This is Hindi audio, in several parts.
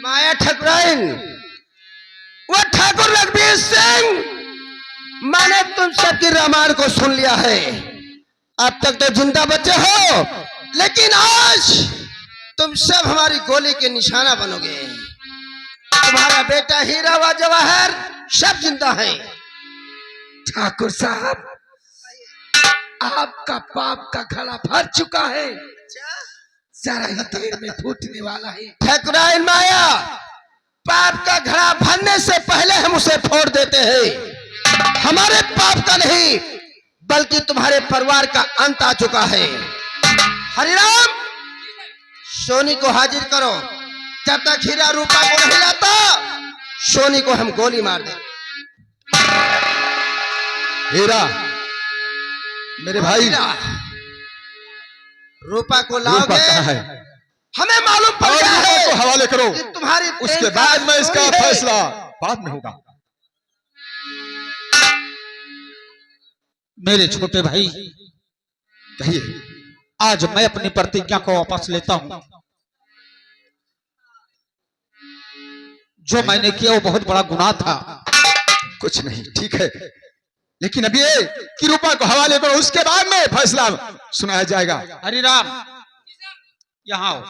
माया ठकुराइन, वो ठाकुर रघुवीर सिंह, मैंने तुम सबकी रामायण को सुन लिया है। अब तक तो जिंदा बचे हो, लेकिन आज तुम सब हमारी गोली के निशाना बनोगे। तुम्हारा बेटा हीरा व जवाहर सब जिंदा है। ठाकुर साहब, आपका पाप का घड़ा भर चुका है, जरा ही देर में फूटने वाला है। ठकुराइन माया, पाप का घड़ा भरने से पहले हम उसे फोड़ देते हैं। हमारे पाप का नहीं, बल्कि तुम्हारे परिवार का अंत आ चुका है। हरिराम, सोनी को हाजिर करो। जब तक हीरा रूपा को नहीं लाता, सोनी को हम गोली मार दें। हीरा, मेरे भाई, रूपा को रूपा लाओगे, कहाँ है? हमें मालूम पड़ गया है को हवाले करो, कि तुम्हारी उसके बाद में इसका फैसला बाद में होगा। मेरे छोटे भाई, कहिए। आज मैं अपनी प्रतिज्ञा को वापस लेता हूं। जो मैंने किया वो बहुत बड़ा गुनाह था। कुछ नहीं, ठीक है, लेकिन अभी ये कि रूपा को हवाले करो, उसके बाद में फैसला सुनाया जाएगा। हरिराम, यहां आओ।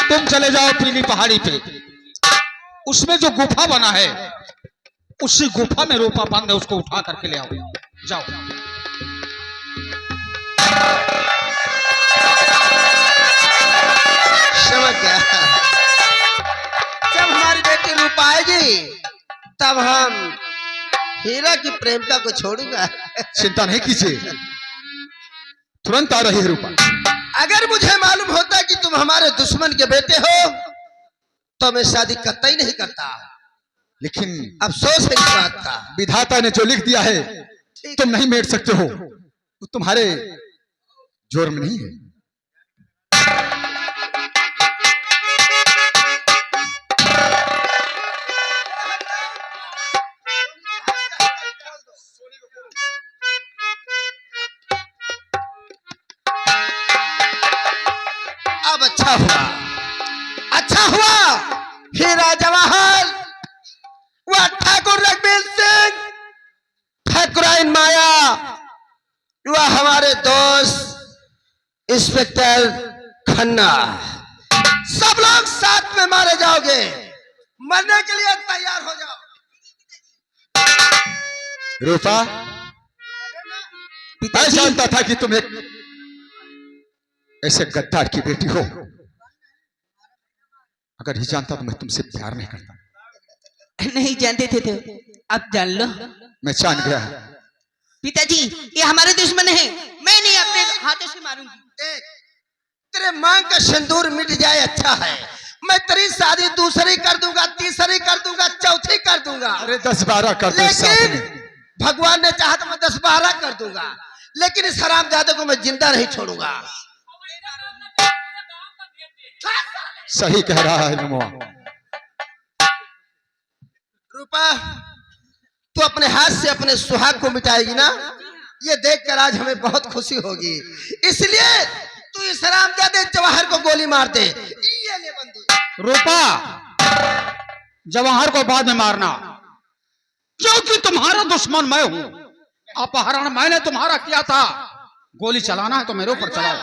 तुम चले जाओ पीली पहाड़ी पे। उसमें जो गुफा बना है, उसी गुफा में रूपा बंद है, उसको उठा करके ले आओ। जाओ। समझ गया। जब हमारी बेटी रूपा आएगी, तब हम हीरा की प्रेमिका को छोड़ूंगा। चिंता नहीं कीजिए, तुरंत आ रही है रूपा। अगर मुझे मालूम होता कि तुम हमारे दुश्मन के बेटे हो, तो मैं शादी कतई नहीं करता। लेकिन अफसोस है इस बात का। विधाता ने जो लिख दिया है, तुम नहीं मेट सकते हो। वो तुम्हारे जोर में नहीं है। अब अच्छा हुआ, अच्छा हुआ। हीरा जवाहर, वह ठाकुर रघुवीर सिंह, ठाकुराइन माया, वह हमारे दोस्त इंस्पेक्टर खन्ना, सब लोग साथ में मारे जाओगे। मरने के लिए तैयार हो जाओ। रूपा, मैं जानता था कि तुम एक ऐसे गद्दार की बेटी हो। अगर ही जानता तो मैं तुमसे प्यार नहीं करता। नहीं जानते थे तो अब जान लो। मैं जान गया। पिताजी, ये हमारे दुश्मन है, मैं नहीं अपने हाथों से मारूंगी। देख, तेरे मांग का सिंदूर मिट जाए अच्छा है। मैं तेरी शादी दूसरी कर दूंगा, तीसरी कर दूंगा, चौथी कर दूंगा। अरे 10-12 कर दो साथ लेकिन में। भगवान ने चाहा तो मैं 10-12 कर दूंगा, लेकिन इस हरामजादे को मैं जिंदा नहीं छोड़ूंगा। सही कह रहा है नमोआ। रूपा, तू अपने हाथ से अपने सुहाग को मिटाएगी ना? ये देखकर आज हमें बहुत खुशी होगी। इसलिए तू इस हरामजादे जवाहर को गोली मार दे। ये ले बंदूक। रूपा, जवाहर को बाद में मारना, क्योंकि तुम्हारा दुश्मन मैं हूं। अपहरण मैंने तुम्हारा किया था। गोली चलाना है तो मेरे ऊपर चलाओ।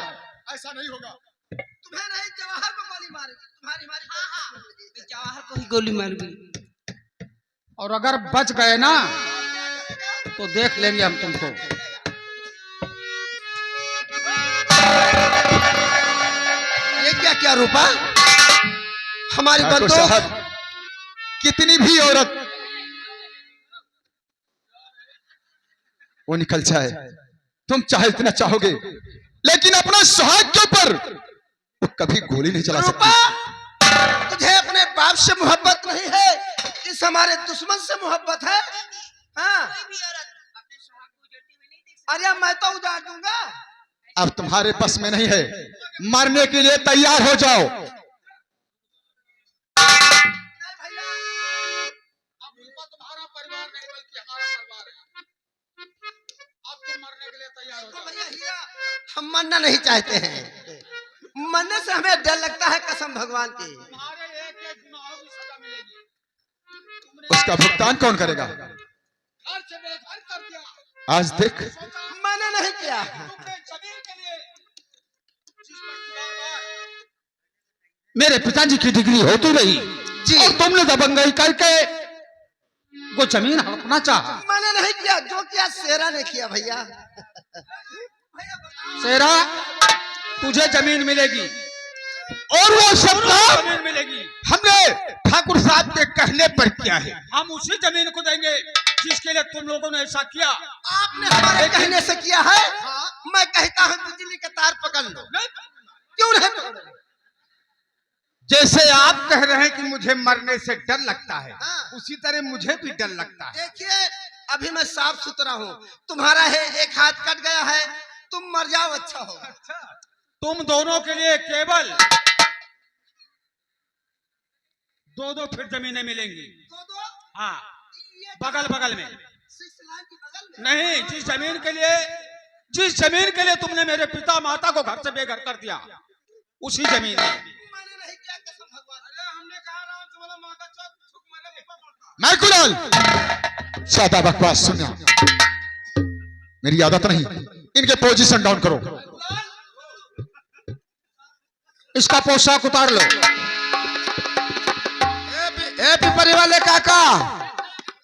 ऐसा नहीं होगा। तुम्हें नहीं, जवाहर को गोली मारेगी। तुम्हारी हमारी जवाहर को ही गोली मारूंगी। और अगर बच गए ना तो देख लेंगे हम तुमको। ये क्या क्या रूपा? हमारी ठाकुर बंदूक। साहब, कितनी भी औरत वो निकल जाए, तुम चाहे इतना चाहोगे, लेकिन अपना सुहाग के ऊपर वो कभी गोली नहीं चला रूपा, सकती। तुझे अपने बाप से मोहब्बत नहीं है, इस हमारे दुश्मन से मोहब्बत है। हाँ? अरे मैं तो उजाड़ दूंगा। अब तुम्हारे बस में नहीं है, मरने के लिए तैयार हो जाओ। तुम्हारा परिवार नहीं बल्कि हमारा परिवार है। अब तुम मरने के लिए तैयार हो जाओ। भैया हीरा, हम मरना नहीं चाहते हैं, मरने से हमें डर लगता है, कसम भगवान की। तुम्हारे एक एक गुनाहों की सजा मिलेगी। उसका भुगतान कौन करेगा? घर से बेघर कर दिया। आज देख, मैंने नहीं किया। तुमने जमीन के लिए जिस पर बार-बार मेरे पिताजी की डिग्री होती रही जी। और तुमने दबंगई करके वो जमीन हड़पना चाहा। मैंने नहीं किया, जो किया शेरा ने किया भैया। शेरा, तुझे जमीन मिलेगी और वो सब काम जमीन मिलेगी। हमने ठाकुर साहब के कहने पर किया है। हम उसी जमीन को देंगे जिसके लिए तुम लोगों ने ऐसा किया। आपने हमारे कहने से किया है। मैं कहता हूँ बिजली के तार पकड़ लो। क्यों नहीं पकड़ोगे? जैसे आप कह रहे हैं कि मुझे मरने से डर लगता है, हाँ। उसी तरह मुझे भी डर लगता है। देखिए, अभी मैं साफ सुथरा हूँ। तुम्हारा है एक हाथ कट गया है, तुम मर जाओ अच्छा हो। तुम दोनों के लिए केवल 2-2 फीट जमीनें मिलेंगी। हाँ, बगल बगल में नहीं। जिस जमीन के लिए तुमने मेरे पिता माता को घर से बेघर कर दिया, उसी जमीन में। मैं कुणाल, ज्यादा बकवास सुनना मेरी आदत नहीं। इनके पोजीशन डाउन करो। इसका पोशाक उतार लो। ए पिपरी वाले काका,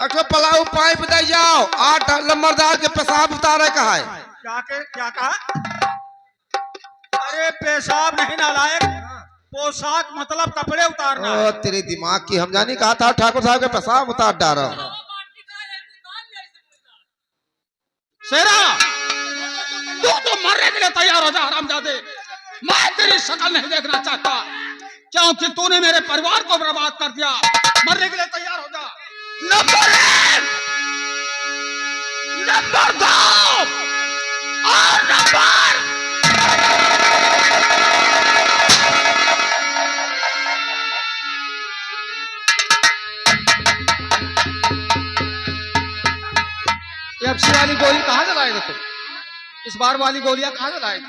अठो पलाऊ पाइप दे जाओ। 8 लंबरदार के पेशाब उतारे का है। क्या कहा? अरे पेशाब नहीं नालायक, पोशाक मतलब कपड़े उतारना। ओ तेरे दिमाग की हम जानी कहा था ठाकुर साहब के पेशाब उतार डालो। शेरा, तू तो मरने के लिए तैयार हो जा हरामजादे। मैं तेरी शक्ल नहीं देखना चाहता, क्योंकि तूने मेरे परिवार को बर्बाद कर दिया। मरने के लिए तैयार हो जा। नंबर 1, नंबर 2 और नंबर एफसी वाली गोली कहाँ जलाएगा तुम? इस बार वाली गोलियां कहाँ जलाएगा?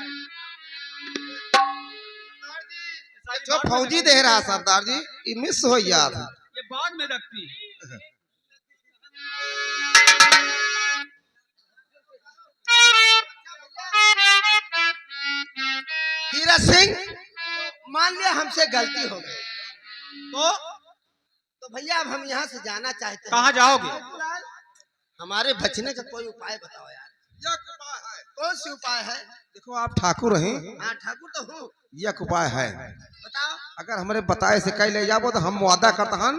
जो फौजी दे रहा सरदार जी, ये मिस हो याद। ये बाद में रखती है। हीरा सिंह, मान लिया हमसे गलती हो गई, तो भैया अब हम यहाँ से जाना चाहते हैं। कहाँ जाओगे? हमारे बचने का कोई उपाय बताओ यार। कौन सी उपाय है? देखो आप ठाकुर हैं, हाँ ठाकुर तो हूँ। यह उपाय है। बताओ। अगर हमारे बताए से कहीं ले जाओ तो हम वादा करता हन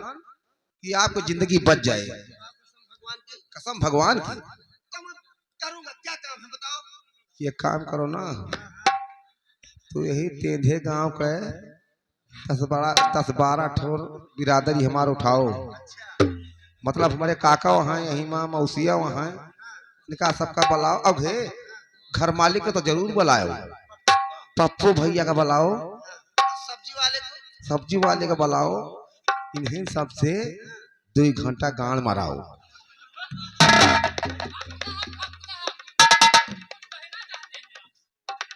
कि आपको जिंदगी बच जाए। भगवान की कसम भगवान की। करूंगा। क्या काम है बताओ। ये काम करो ना, तो यही तेंधे गांव के 10-12 ठोर बिरादरी हमारे उठाओ। मतलब हमारे काका वहाँ हैं, यही माँ मौसिया वहाँ हैं, इनका सबका बुलाओ। अब हे घर मालिक को तो जरूर बुलाओ, पप्पू भैया का बुलाओ, सब्जी वाले का बुलाओ। इन्हें सबसे 2 घंटा गाड़ मराओ।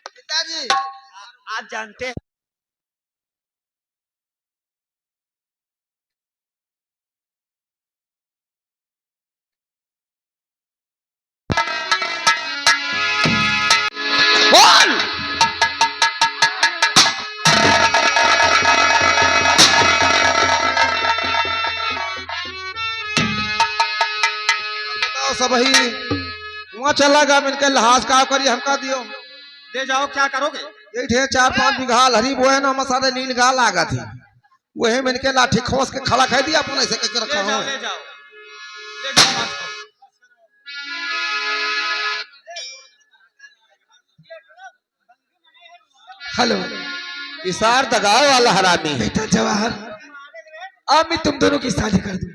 पिताजी, आप जानते हैं सब ही वहाँ चला गया। इनके लिहाज का करिए, हमका दियो। ले जाओ, क्या करोगे? ये ढेर 4-5 बीघा हरी बोए ना, मसाले नील गा लागा थी। वही में इनके लाठी खोस के खड़ा कर दिया अपन ऐसे करके रखा हो। ले जाओ बात करो। हेलो, इशार दगाव वाला हरामी है। बेटा जवाहर, अब मैं तुम दोनों की शादी कर दूं।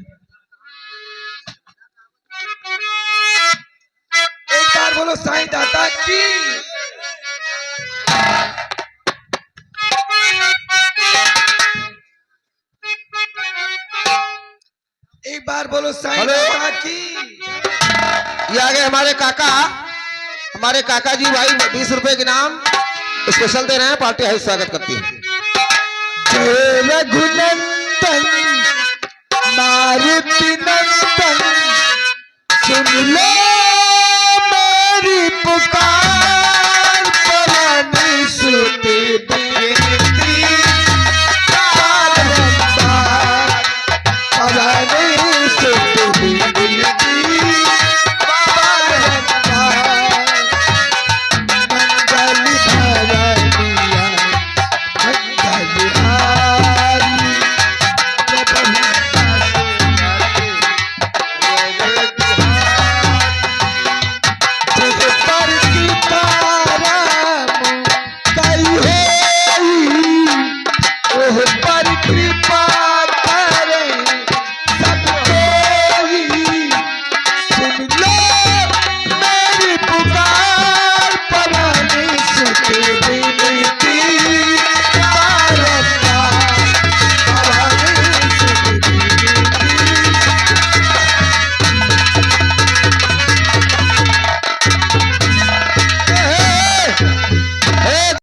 एक बार बोलो साईं दाता की। एक बार बोलो साईं दाता की। ये आ गए हमारे काका जी भाई, 20 रुपए के नाम स्पेशल दे रहे हैं, पार्टी है स्वागत करती है। जय रघुनंदन मारुति नंदन, सुन लो मेरी पुकार, परानी सुते बिनती बारंबार, परानी सुते बिनती